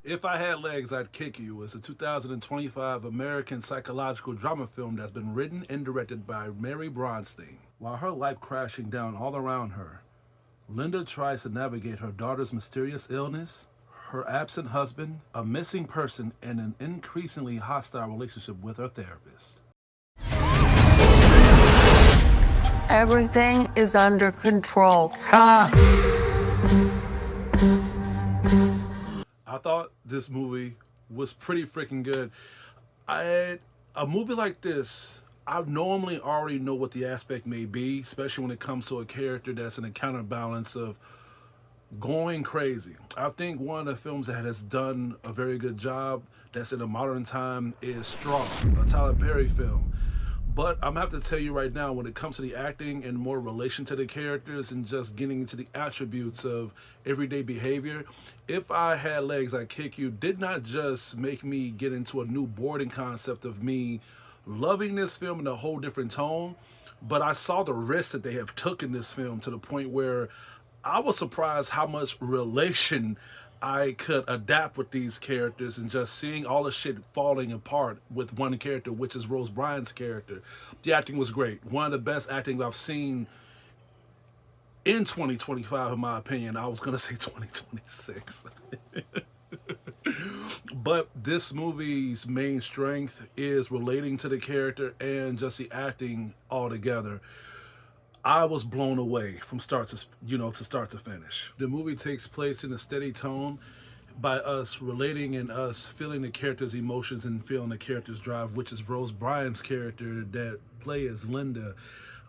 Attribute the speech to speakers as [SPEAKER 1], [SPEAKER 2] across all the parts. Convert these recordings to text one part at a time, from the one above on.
[SPEAKER 1] If I Had Legs, I'd Kick You is a 2025 American psychological drama film that's been written and directed by Mary Bronstein. While her life crashing down all around her, Linda tries to navigate her daughter's mysterious illness, her absent husband, a missing person, and an increasingly hostile relationship with her therapist.
[SPEAKER 2] Everything is under control.
[SPEAKER 1] I thought this movie was pretty freaking good. I a movie like this, I normally already know what the aspect may be, especially when it comes to a character that's in a counterbalance of going crazy. I think one of the films that has done a very good job that's in a modern time is Strong, a Tyler Perry film. But I'm gonna have to tell you right now, when it comes to the acting and more relation to the characters and just getting into the attributes of everyday behavior, If I Had Legs, I'd Kick You did not just make me get into a new boarding concept of me loving this film in a whole different tone, but I saw the risk that they have took in this film to the point where I was surprised how much relation I could adapt with these characters and just seeing all the shit falling apart with one character, which is Rose Byrne's character. The acting was great. One of the best acting I've seen in 2025, in my opinion. I was going to say 2026. But this movie's main strength is relating to the character and just the acting altogether. I was blown away from start to to start to finish. The movie takes place in a steady tone by us relating and us feeling the character's emotions and feeling the character's drive, which is Rose Byrne's character that play as Linda.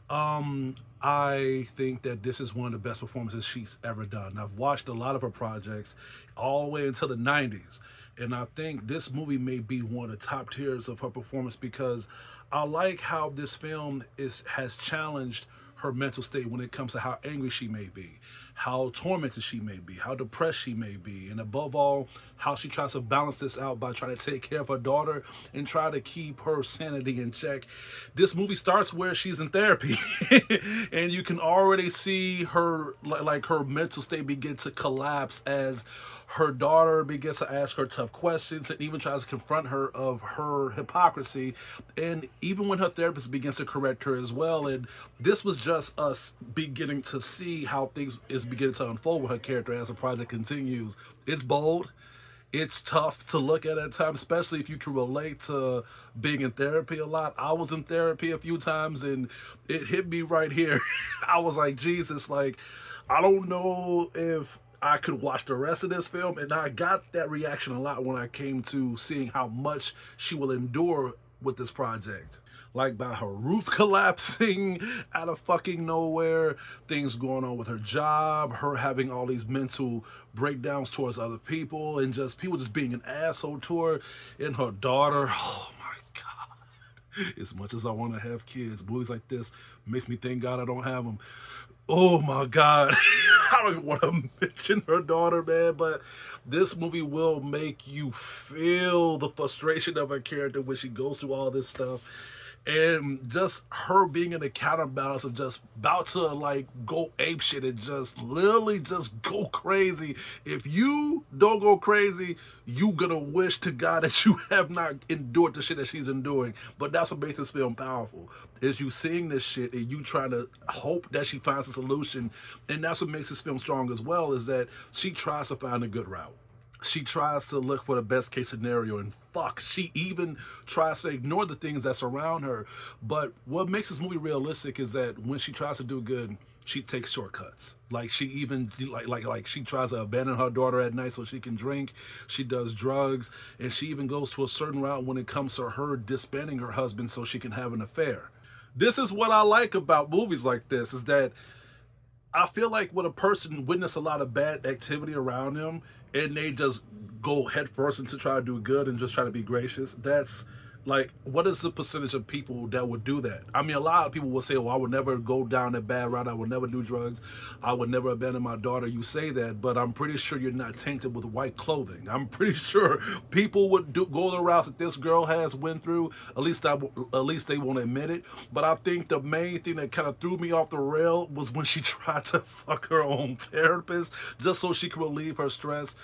[SPEAKER 1] I think that this is one of the best performances she's ever done. I've watched a lot of her projects all the way until the 90s, and I think this movie may be one of the top tiers of her performance because I like how this film has challenged her mental state when it comes to how angry she may be, how tormented she may be, how depressed she may be, and above all, how she tries to balance this out by trying to take care of her daughter and try to keep her sanity in check. This movie starts where she's in therapy, and you can already see her like her mental state begin to collapse as her daughter begins to ask her tough questions and even tries to confront her of her hypocrisy, and even when her therapist begins to correct her as well. And this was just us beginning to see how things is beginning to unfold with her character as the project continues. It's bold, it's tough to look at times, especially if you can relate to being in therapy a lot. I was in therapy a few times and it hit me right here. I was like, Jesus, like, I don't know if I could watch the rest of this film. And I got that reaction a lot when I came to seeing how much she will endure with this project. Like by her roof collapsing out of fucking nowhere, things going on with her job, her having all these mental breakdowns towards other people, and just people just being an asshole to her, and her daughter. Oh my God. As much as I want to have kids, movies like this makes me thank God I don't have them. Oh my God. I don't even want to mention her daughter, man, but this movie will make you feel the frustration of her character when she goes through all this stuff. And just her being in a counterbalance of just about to like go ape shit and just literally just go crazy. If you don't go crazy, you gonna wish to God that you have not endured the shit that she's enduring. But that's what makes this film powerful, is you seeing this shit and you trying to hope that she finds a solution. And that's what makes this film strong as well, is that she tries to find a good route. She tries to look for the best case scenario, and fuck, she even tries to ignore the things that surround her. But what makes this movie realistic is that when she tries to do good, she takes shortcuts. Like she even like she tries to abandon her daughter at night so she can drink. She does drugs, and she even goes to a certain route when it comes to her disbanding her husband so she can have an affair. This is what I like about movies like this, is that I feel like when a person witness a lot of bad activity around them and they just go head first into try to do good and just try to be gracious, Like, what is the percentage of people that would do that? I mean, a lot of people will say, "Oh, I would never go down that bad route. I would never do drugs. I would never abandon my daughter." You say that, but I'm pretty sure you're not tainted with white clothing. I'm pretty sure people would go the routes that this girl has went through. At least they won't admit it. But I think the main thing that kind of threw me off the rail was when she tried to fuck her own therapist just so she could relieve her stress.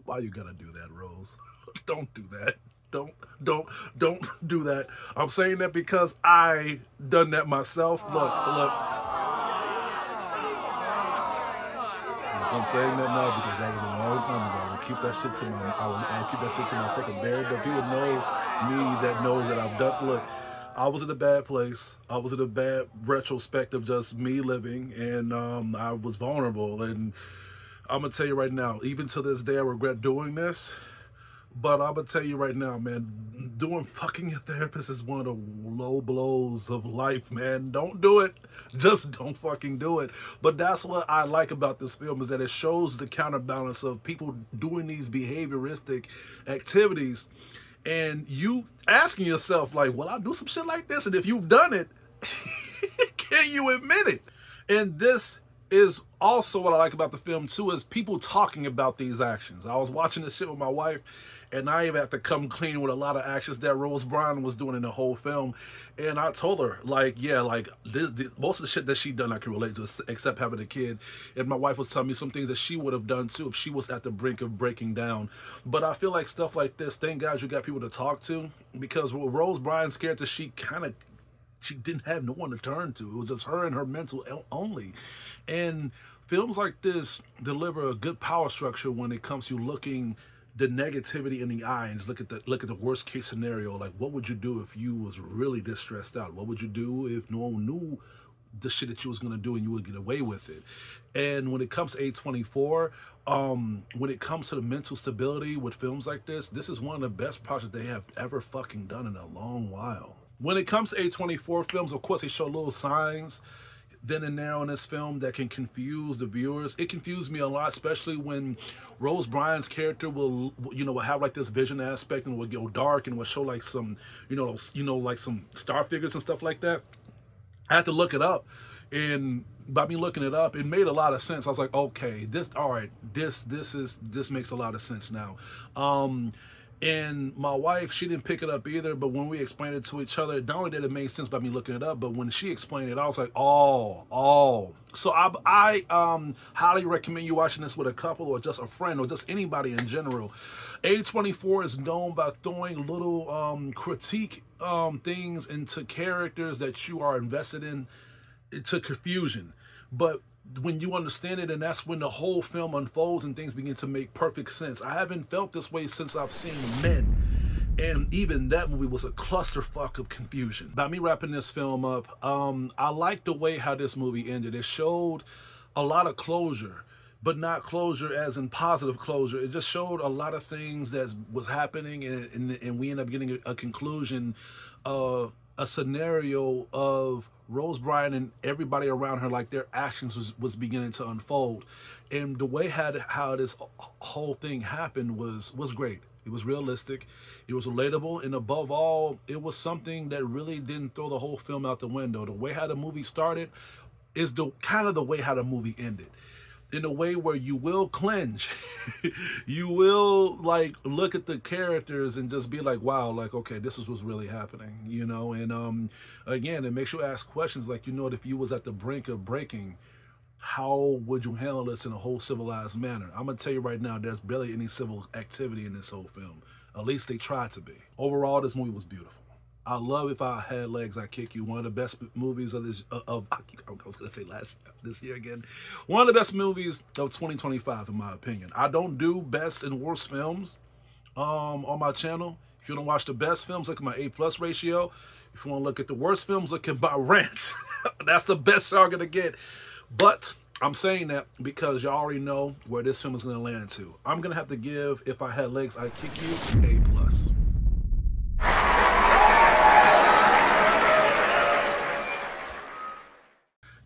[SPEAKER 1] Why you gotta do that, Rose? Don't do that. Don't do that. I'm saying that because I done that myself. Look. I'm saying that now because that was a long time ago. I would keep that shit to I'll keep that shit to myself and bury it. But people know me that knows that I've done. Look, I was in a bad place. I was in a bad retrospect of just me living, and I was vulnerable. And I'm gonna tell you right now, even to this day, I regret doing this. But I'm gonna tell you right now, man, doing fucking your therapist is one of the low blows of life, man. Don't do it. Just don't fucking do it. But that's what I like about this film, is that it shows the counterbalance of people doing these behavioristic activities and you asking yourself, like, will I do some shit like this? And if you've done it, can you admit it? And this is also what I like about the film too, is people talking about these actions. I was watching this shit with my wife, and I even had to come clean with a lot of actions that Rose Byrne was doing in the whole film. And I told her, like, yeah, like most of the shit that she done I can relate to, except having a kid. And my wife was telling me some things that she would have done too if she was at the brink of breaking down. But I feel like stuff like this, thank God you got people to talk to, because with Rose Byrne's character, she didn't have no one to turn to. It was just her and her mental only. And films like this deliver a good power structure when it comes to looking the negativity in the eye and just look at the worst case scenario. Like, what would you do if you was really distressed out? What would you do if no one knew the shit that you was gonna do and you would get away with it? And when it comes to A24, when it comes to the mental stability with films like this is one of the best projects they have ever fucking done in a long while. When it comes to A24 films, of course, they show little signs then and there on this film that can confuse the viewers. It confused me a lot, especially when Rose Byrne's character will have like this vision aspect and will go dark and will show like some, like some star figures and stuff like that. I had to look it up, and by me looking it up, it made a lot of sense. I was like, okay, this makes a lot of sense now. And my wife, she didn't pick it up either, but when we explained it to each other, not only did it make sense by me looking it up, but when she explained it, I was like, oh. So I highly recommend you watching this with a couple or just a friend or just anybody in general. A24 is known by throwing little critique things into characters that you are invested in to confusion. But when you understand it, and that's when the whole film unfolds and things begin to make perfect sense. I haven't felt this way since I've seen Men, and even that movie was a clusterfuck of confusion. By me wrapping this film up, I like the way how this movie ended. It showed a lot of closure, but not closure as in positive closure. It just showed a lot of things that was happening, and we end up getting a conclusion, a scenario of Rose Byrne and everybody around her, like their actions was beginning to unfold. And the way how this whole thing happened was great. It was realistic, it was relatable, and above all, it was something that really didn't throw the whole film out the window. The way how the movie started is the way how the movie ended. In a way where you will cringe, you will like look at the characters and just be like, wow, like, okay, this is what's really happening, And again, it makes you ask questions like, if you was at the brink of breaking, how would you handle this in a whole civilized manner? I'm gonna tell you right now, there's barely any civil activity in this whole film. At least they tried to be. Overall, this movie was beautiful. I love If I Had Legs, I'd Kick You. One of the best movies of this, I was going to say this year again. One of the best movies of 2025, in my opinion. I don't do best and worst films on my channel. If you don't watch the best films, look at my A+ ratio. If you want to look at the worst films, look at my rants. That's the best y'all going to get. But I'm saying that because y'all already know where this film is going to land to. I'm going to have to give If I Had Legs, I'd Kick You A+.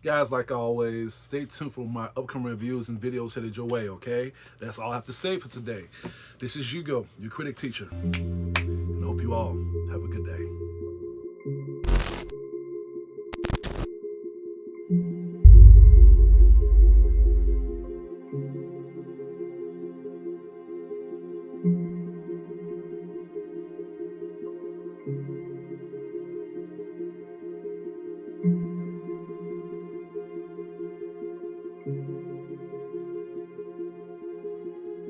[SPEAKER 1] Guys, like always, stay tuned for my upcoming reviews and videos headed your way, okay? That's all I have to say for today. This is Hugo, your critic teacher, and I hope you all